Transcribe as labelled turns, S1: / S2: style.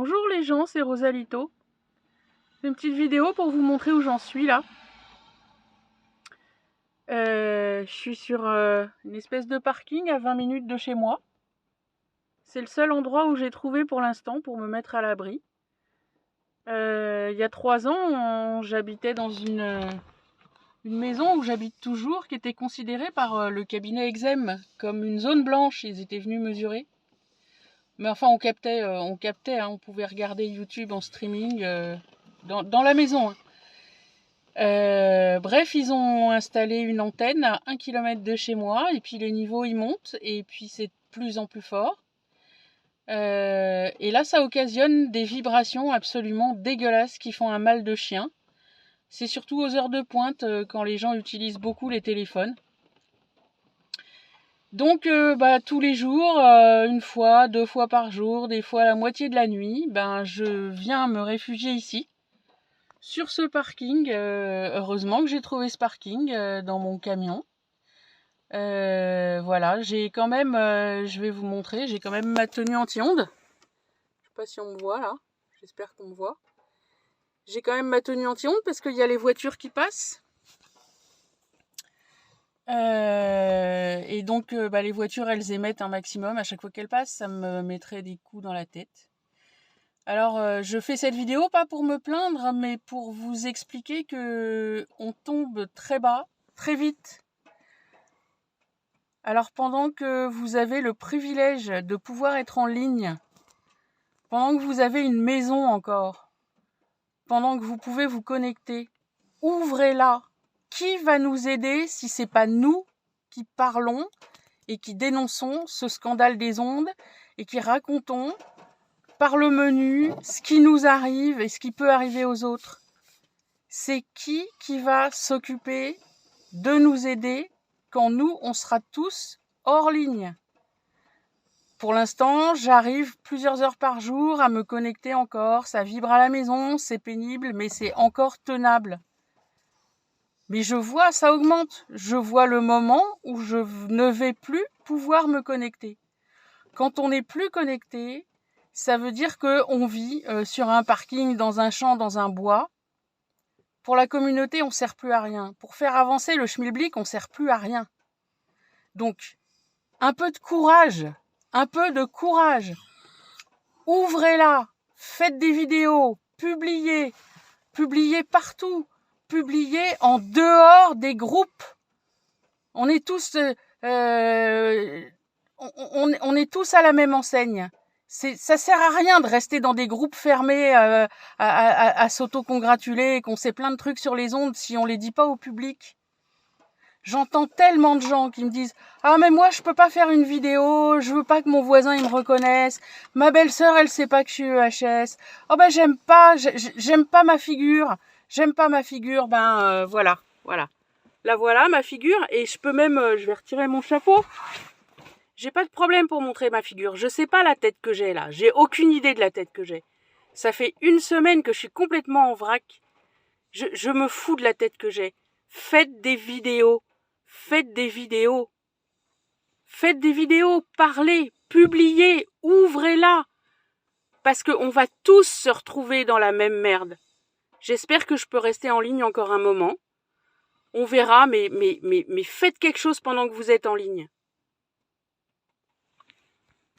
S1: Bonjour les gens, c'est Rosalito. Une petite vidéo pour vous montrer où j'en suis là. Je suis sur une espèce de parking à 20 minutes de chez moi. C'est le seul endroit où j'ai trouvé pour l'instant pour me mettre à l'abri. Il y a 3 ans, j'habitais dans une maison où j'habite toujours, qui était considérée par le cabinet Exem comme une zone blanche. Ils étaient venus mesurer. Mais enfin, on captait, hein, on pouvait regarder YouTube en streaming dans la maison. Hein. Bref, ils ont installé une antenne à 1 km de chez moi, et puis les niveaux ils montent, et puis c'est de plus en plus fort. Et là, ça occasionne des vibrations absolument dégueulasses qui font un mal de chien. C'est surtout aux heures de pointe, quand les gens utilisent beaucoup les téléphones. Donc, tous les jours, 1 fois, 2 fois par jour, des fois la moitié de la nuit, je viens me réfugier ici. Sur ce parking, heureusement que j'ai trouvé ce parking dans mon camion. Voilà, j'ai quand même, je vais vous montrer, j'ai quand même ma tenue anti-ondes. Je sais pas si on me voit là, j'espère qu'on me voit. J'ai quand même ma tenue anti-ondes parce qu'il y a les voitures qui passent. Et donc, les voitures, elles émettent un maximum à chaque fois qu'elles passent. Ça me mettrait des coups dans la tête. Alors, je fais cette vidéo pas pour me plaindre, mais pour vous expliquer que on tombe très bas, très vite. Alors, pendant que vous avez le privilège de pouvoir être en ligne, pendant que vous avez une maison encore, pendant que vous pouvez vous connecter, ouvrez-la. Qui va nous aider si c'est pas nous qui parlons et qui dénonçons ce scandale des ondes et qui racontons par le menu ce qui nous arrive et ce qui peut arriver aux autres? C'est qui va s'occuper de nous aider quand nous, on sera tous hors ligne? Pour l'instant, j'arrive plusieurs heures par jour à me connecter encore. Ça vibre à la maison, c'est pénible, mais c'est encore tenable. Mais je vois, ça augmente. Je vois le moment où je ne vais plus pouvoir me connecter. Quand on n'est plus connecté, ça veut dire qu'on vit sur un parking, dans un champ, dans un bois. Pour la communauté, on ne sert plus à rien. Pour faire avancer le schmilblick, on ne sert plus à rien. Donc, un peu de courage. Un peu de courage. Ouvrez-la. Faites des vidéos. Publiez. Publiez partout. Publiez en dehors des groupes. On est tous, on est tous à la même enseigne. Ça sert à rien de rester dans des groupes fermés à s'auto-congratuler et qu'on sait plein de trucs sur les ondes si on les dit pas au public. J'entends tellement de gens qui me disent « Ah mais moi je peux pas faire une vidéo, je veux pas que mon voisin il me reconnaisse, ma belle-sœur elle sait pas que je suis EHS, oh j'aime pas ma figure, voilà. La voilà ma figure et je peux même, je vais retirer mon chapeau. J'ai pas de problème pour montrer ma figure. Je sais pas la tête que j'ai là. J'ai aucune idée de la tête que j'ai. Ça fait 1 semaine que je suis complètement en vrac. Je me fous de la tête que j'ai. Faites des vidéos. Faites des vidéos. Faites des vidéos. Parlez. Publiez. Ouvrez-la. Parce qu'on va tous se retrouver dans la même merde. J'espère que je peux rester en ligne encore un moment. On verra, mais faites quelque chose pendant que vous êtes en ligne.